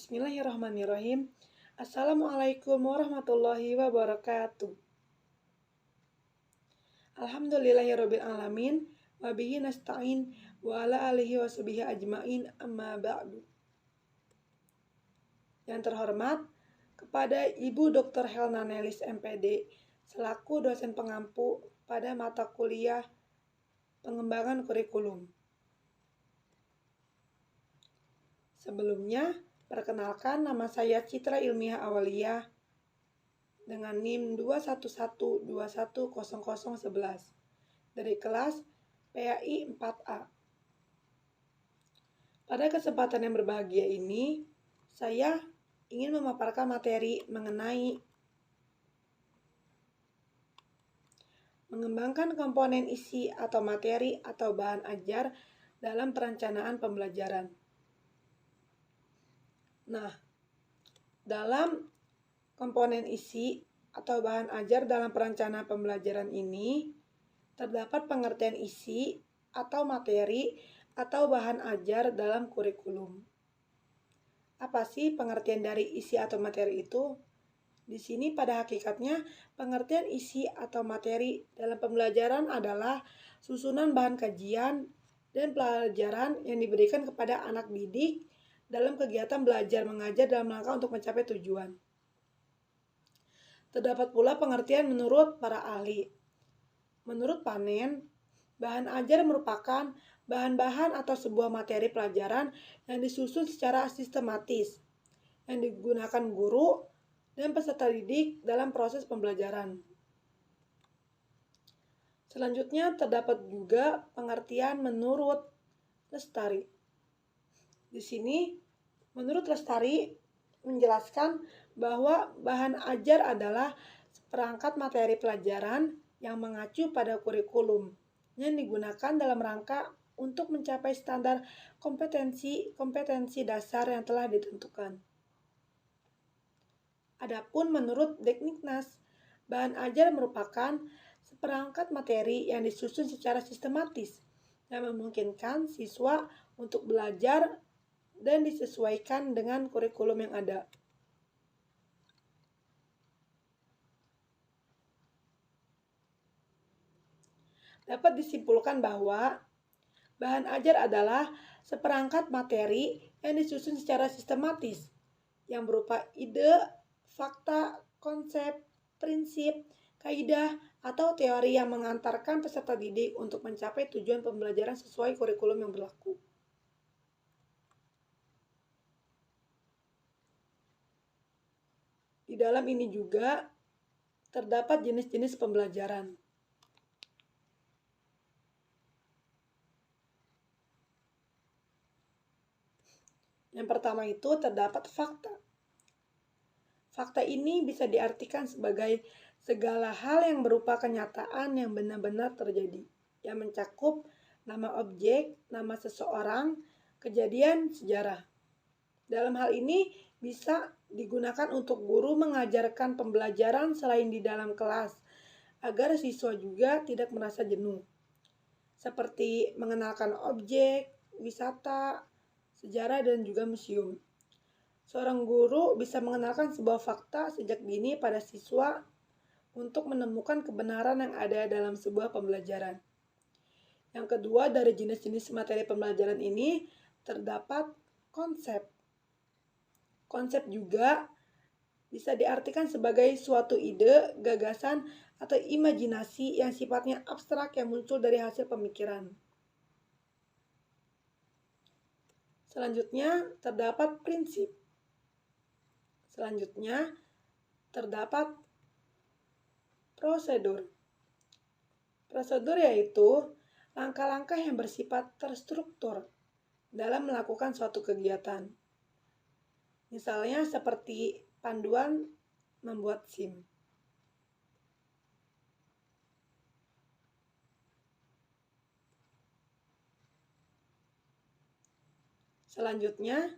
Bismillahirrahmanirrahim. Assalamualaikum warahmatullahi wabarakatuh. Alhamdulillahirabbil alamin wa bihi nasta'in wa ala alihi wa sahbihi ajmain amma ba'du. Yang terhormat kepada Ibu Dr. Helna Nelis MPD selaku dosen pengampu pada mata kuliah pengembangan kurikulum. Sebelumnya, perkenalkan nama saya Citra Ilmiah Awaliyah dengan NIM 211210011 dari kelas PAI 4A. Pada kesempatan yang berbahagia ini, saya ingin memaparkan materi mengenai mengembangkan komponen isi atau materi atau bahan ajar dalam perencanaan pembelajaran. Nah, dalam komponen isi atau bahan ajar dalam perencanaan pembelajaran ini, terdapat pengertian isi atau materi atau bahan ajar dalam kurikulum. Apa sih pengertian dari isi atau materi itu? Di sini pada hakikatnya, pengertian isi atau materi dalam pembelajaran adalah susunan bahan kajian dan pelajaran yang diberikan kepada anak didik dalam kegiatan belajar mengajar dalam rangka untuk mencapai tujuan. Terdapat pula pengertian menurut para ahli. Menurut Panen, bahan ajar merupakan bahan-bahan atau sebuah materi pelajaran yang disusun secara sistematis, yang digunakan guru dan peserta didik dalam proses pembelajaran. Selanjutnya terdapat juga pengertian menurut Lestari. Di sini, menurut Lestari menjelaskan bahwa bahan ajar adalah perangkat materi pelajaran yang mengacu pada kurikulum yang digunakan dalam rangka untuk mencapai standar kompetensi dasar yang telah ditentukan. Adapun menurut Dekniknas, bahan ajar merupakan seperangkat materi yang disusun secara sistematis yang memungkinkan siswa untuk belajar dan disesuaikan dengan kurikulum yang ada. Dapat disimpulkan bahwa bahan ajar adalah seperangkat materi yang disusun secara sistematis yang berupa ide, fakta, konsep, prinsip, kaidah, atau teori yang mengantarkan peserta didik untuk mencapai tujuan pembelajaran sesuai kurikulum yang berlaku. Di dalam ini juga terdapat jenis-jenis pembelajaran. Yang pertama itu terdapat fakta. Fakta ini bisa diartikan sebagai segala hal yang berupa kenyataan yang benar-benar terjadi, yang mencakup nama objek, nama seseorang, kejadian, sejarah. Dalam hal ini bisa digunakan untuk guru mengajarkan pembelajaran selain di dalam kelas, agar siswa juga tidak merasa jenuh. Seperti mengenalkan objek, wisata, sejarah, dan juga museum. Seorang guru bisa mengenalkan sebuah fakta sejak dini pada siswa untuk menemukan kebenaran yang ada dalam sebuah pembelajaran. Yang kedua, dari jenis-jenis materi pembelajaran ini terdapat konsep. Konsep juga bisa diartikan sebagai suatu ide, gagasan, atau imajinasi yang sifatnya abstrak yang muncul dari hasil pemikiran. Selanjutnya, terdapat prinsip. Selanjutnya, terdapat prosedur. Prosedur yaitu langkah-langkah yang bersifat terstruktur dalam melakukan suatu kegiatan. Misalnya seperti panduan membuat SIM. Selanjutnya,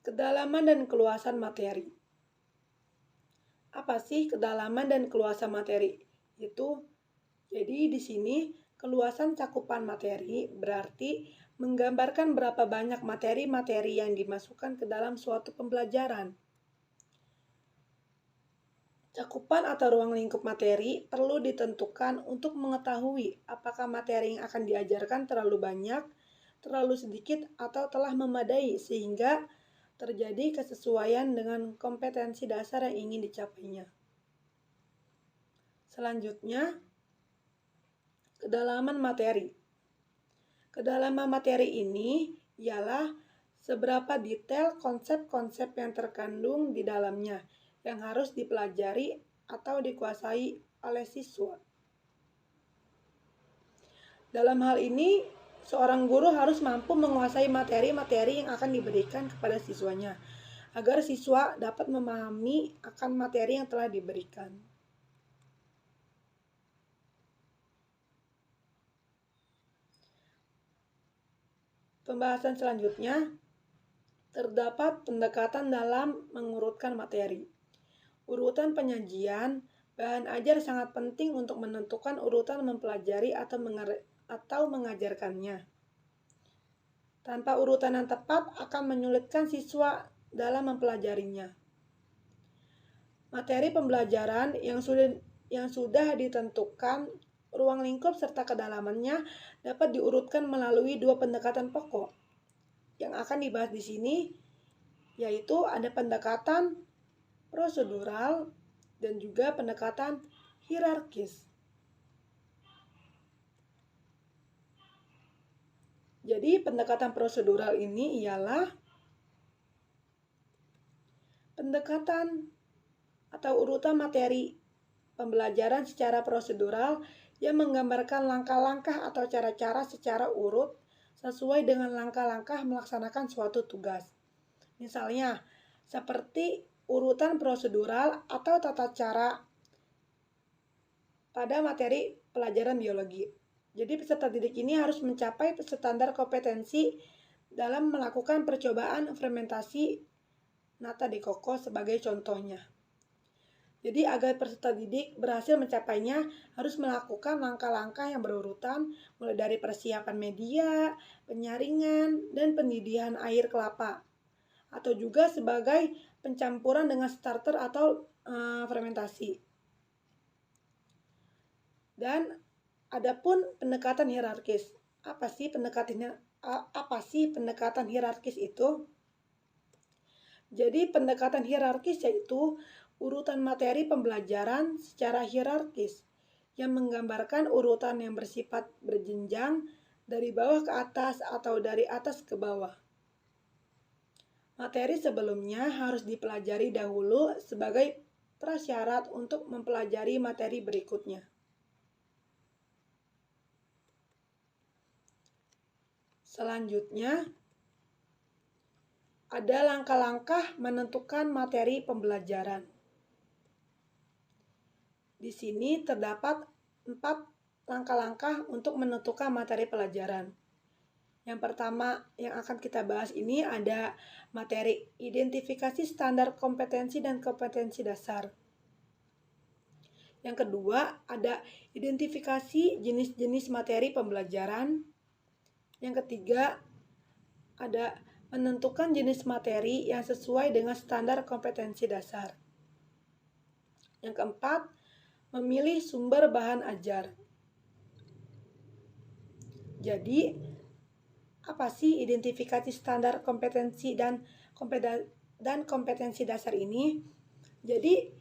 kedalaman dan keluasan materi. Apa sih kedalaman dan keluasan materi? Jadi di sini Keluasan cakupan materi berarti menggambarkan berapa banyak materi-materi yang dimasukkan ke dalam suatu pembelajaran. Cakupan atau ruang lingkup materi perlu ditentukan untuk mengetahui apakah materi yang akan diajarkan terlalu banyak, terlalu sedikit, atau telah memadai sehingga terjadi kesesuaian dengan kompetensi dasar yang ingin dicapainya. Selanjutnya, kedalaman materi. Kedalaman materi ini ialah seberapa detail konsep-konsep yang terkandung di dalamnya yang harus dipelajari atau dikuasai oleh siswa. Dalam hal ini, seorang guru harus mampu menguasai materi-materi yang akan diberikan kepada siswanya, agar siswa dapat memahami akan materi yang telah diberikan. Pembahasan selanjutnya, terdapat pendekatan dalam mengurutkan materi. Urutan penyajian bahan ajar sangat penting untuk menentukan urutan mempelajari atau mengajarkannya. Tanpa urutan yang tepat akan menyulitkan siswa dalam mempelajarinya. Materi pembelajaran yang sudah ditentukan ruang lingkup serta kedalamannya dapat diurutkan melalui dua pendekatan pokok yang akan dibahas di sini, yaitu ada pendekatan prosedural dan juga pendekatan hierarkis. Jadi pendekatan prosedural ini ialah pendekatan atau urutan materi pembelajaran secara prosedural yang menggambarkan langkah-langkah atau cara-cara secara urut sesuai dengan langkah-langkah melaksanakan suatu tugas. Misalnya, seperti urutan prosedural atau tata cara pada materi pelajaran biologi. Jadi peserta didik ini harus mencapai standar kompetensi dalam melakukan percobaan fermentasi nata de coco sebagai contohnya. Jadi agar peserta didik berhasil mencapainya harus melakukan langkah-langkah yang berurutan mulai dari persiapan media, penyaringan, dan pendidihan air kelapa. Atau juga sebagai pencampuran dengan starter atau fermentasi. Dan adapun pendekatan hierarkis. Apa sih pendekatan hierarkis itu? Jadi pendekatan hierarkis yaitu urutan materi pembelajaran secara hierarkis yang menggambarkan urutan yang bersifat berjenjang dari bawah ke atas atau dari atas ke bawah. Materi sebelumnya harus dipelajari dahulu sebagai prasyarat untuk mempelajari materi berikutnya. Selanjutnya, ada langkah-langkah menentukan materi pembelajaran. Di sini terdapat 4 langkah-langkah untuk menentukan materi pelajaran. Yang pertama yang akan kita bahas ini ada materi identifikasi standar kompetensi dan kompetensi dasar. Yang kedua ada identifikasi jenis-jenis materi pembelajaran. Yang ketiga ada menentukan jenis materi yang sesuai dengan standar kompetensi dasar. Yang keempat, memilih sumber bahan ajar. Jadi, apa sih identifikasi standar kompetensi dan kompetensi dasar ini? Jadi,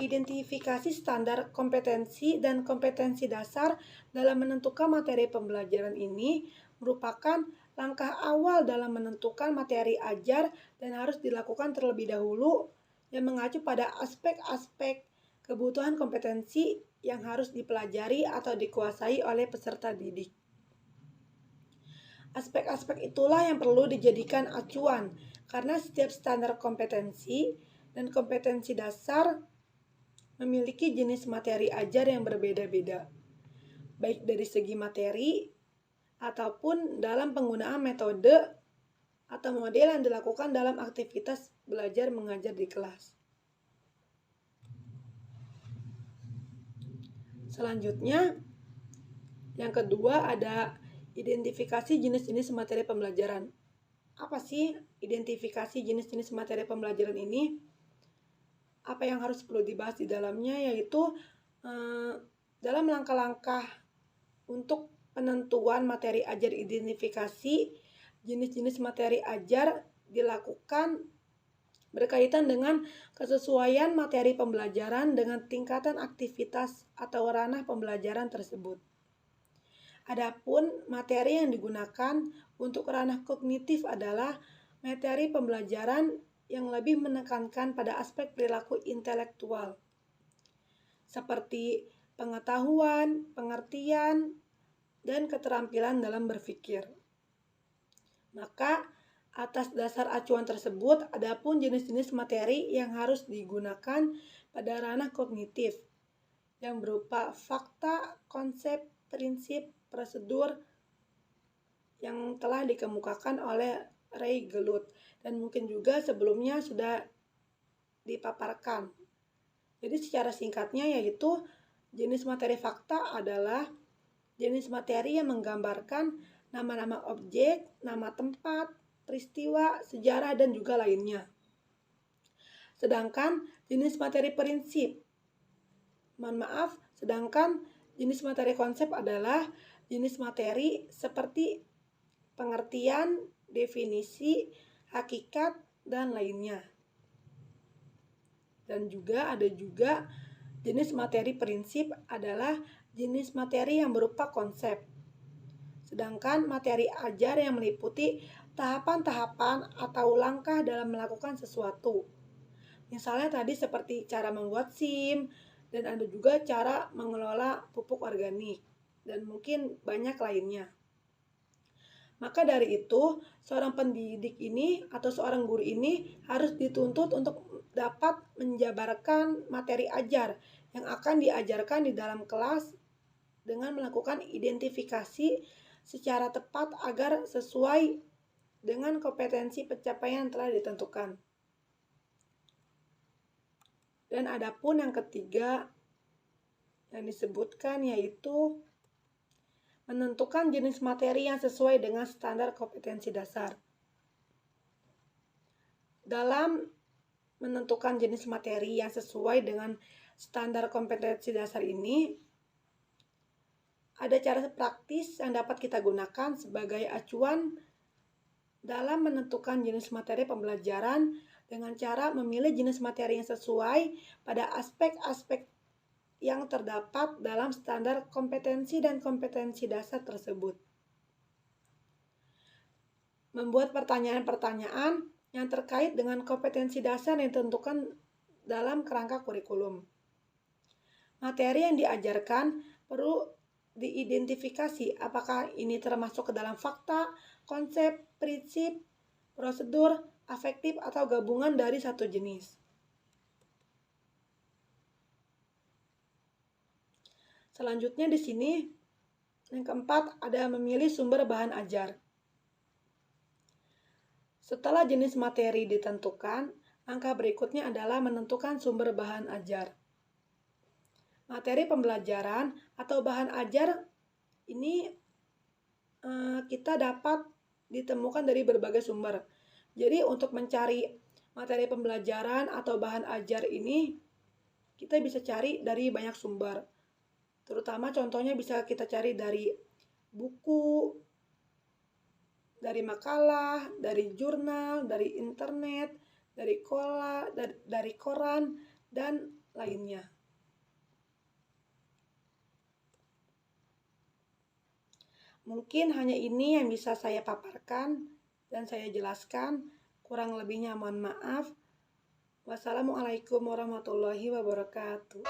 identifikasi standar kompetensi dan kompetensi dasar dalam menentukan materi pembelajaran ini merupakan langkah awal dalam menentukan materi ajar dan harus dilakukan terlebih dahulu yang mengacu pada aspek-aspek kebutuhan kompetensi yang harus dipelajari atau dikuasai oleh peserta didik. Aspek-aspek itulah yang perlu dijadikan acuan karena setiap standar kompetensi dan kompetensi dasar memiliki jenis materi ajar yang berbeda-beda, baik dari segi materi ataupun dalam penggunaan metode atau model yang dilakukan dalam aktivitas belajar mengajar di kelas. Selanjutnya, Yang kedua ada identifikasi jenis-jenis materi pembelajaran. Apa sih identifikasi jenis-jenis materi pembelajaran ini? Apa yang harus perlu dibahas di dalamnya, yaitu dalam langkah-langkah untuk penentuan materi ajar identifikasi jenis-jenis materi ajar dilakukan berkaitan dengan kesesuaian materi pembelajaran dengan tingkatan aktivitas atau ranah pembelajaran tersebut. Adapun materi yang digunakan untuk ranah kognitif adalah materi pembelajaran yang lebih menekankan pada aspek perilaku intelektual, seperti pengetahuan, pengertian, dan keterampilan dalam berpikir. Maka, atas dasar acuan tersebut, adapun jenis-jenis materi yang harus digunakan pada ranah kognitif, yang berupa fakta, konsep, prinsip, prosedur yang telah dikemukakan oleh Ray Gelut dan mungkin juga sebelumnya sudah dipaparkan. Jadi secara singkatnya yaitu jenis materi fakta adalah jenis materi yang menggambarkan nama-nama objek, nama tempat, peristiwa, sejarah, dan juga lainnya. Sedangkan jenis materi prinsip, sedangkan jenis materi konsep adalah jenis materi seperti pengertian, definisi, hakikat, dan lainnya. Dan juga ada jenis materi prinsip adalah jenis materi yang berupa konsep. Sedangkan materi ajar yang meliputi tahapan-tahapan atau langkah dalam melakukan sesuatu. Misalnya tadi seperti cara membuat SIM, dan ada juga cara mengelola pupuk organik, dan mungkin banyak lainnya. Maka dari itu, seorang pendidik ini atau seorang guru ini harus dituntut untuk dapat menjabarkan materi ajar yang akan diajarkan di dalam kelas dengan melakukan identifikasi secara tepat agar sesuai dengan kompetensi pencapaian yang telah ditentukan. Dan adapun yang ketiga yang disebutkan yaitu menentukan jenis materi yang sesuai dengan standar kompetensi dasar. Dalam menentukan jenis materi yang sesuai dengan standar kompetensi dasar ini, ada cara praktis yang dapat kita gunakan sebagai acuan dalam menentukan jenis materi pembelajaran dengan cara memilih jenis materi yang sesuai pada aspek-aspek yang terdapat dalam standar kompetensi dan kompetensi dasar tersebut. Membuat pertanyaan-pertanyaan yang terkait dengan kompetensi dasar yang ditentukan dalam kerangka kurikulum. Materi yang diajarkan perlu diidentifikasi apakah ini termasuk ke dalam fakta, konsep, prinsip, prosedur, afektif, atau gabungan dari satu jenis. Selanjutnya di sini yang keempat ada memilih sumber bahan ajar. Setelah jenis materi ditentukan, langkah berikutnya adalah menentukan sumber bahan ajar. Materi pembelajaran atau bahan ajar ini kita dapat ditemukan dari berbagai sumber. Jadi untuk mencari materi pembelajaran atau bahan ajar ini kita bisa cari dari banyak sumber. Terutama contohnya bisa kita cari dari buku, dari makalah, dari jurnal, dari internet, dari koran, dan lainnya. Mungkin hanya ini yang bisa saya paparkan dan saya jelaskan. Kurang lebihnya mohon maaf. Wassalamualaikum warahmatullahi wabarakatuh.